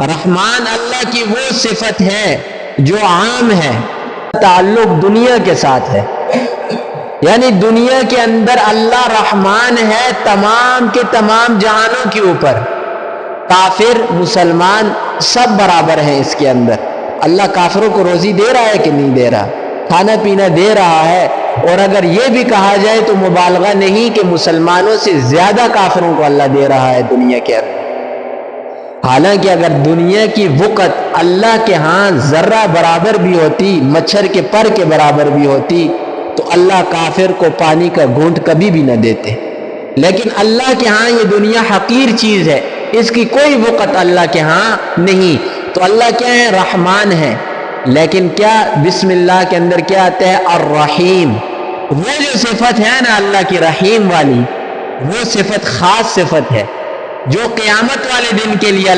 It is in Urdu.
رحمان اللہ کی وہ صفت ہے جو عام ہے، تعلق دنیا کے ساتھ ہے، یعنی دنیا کے اندر اللہ رحمان ہے تمام کے تمام جہانوں کے اوپر۔ کافر مسلمان سب برابر ہیں اس کے اندر۔ اللہ کافروں کو روزی دے رہا ہے کہ نہیں دے رہا؟ کھانا پینا دے رہا ہے، اور اگر یہ بھی کہا جائے تو مبالغہ نہیں کہ مسلمانوں سے زیادہ کافروں کو اللہ دے رہا ہے دنیا کے اندر۔ حالانکہ اگر دنیا کی وقت اللہ کے ہاں ذرہ برابر بھی ہوتی، مچھر کے پر کے برابر بھی ہوتی، تو اللہ کافر کو پانی کا گھونٹ کبھی بھی نہ دیتے۔ لیکن اللہ کے ہاں یہ دنیا حقیر چیز ہے، اس کی کوئی وقت اللہ کے ہاں نہیں۔ تو اللہ کیا ہے؟ رحمان ہے۔ لیکن کیا بسم اللہ کے اندر کیا آتا ہے؟ الرحیم۔ وہ جو صفت ہے نا اللہ کی رحیم والی، وہ صفت خاص صفت ہے جو قیامت والے دن کے لیے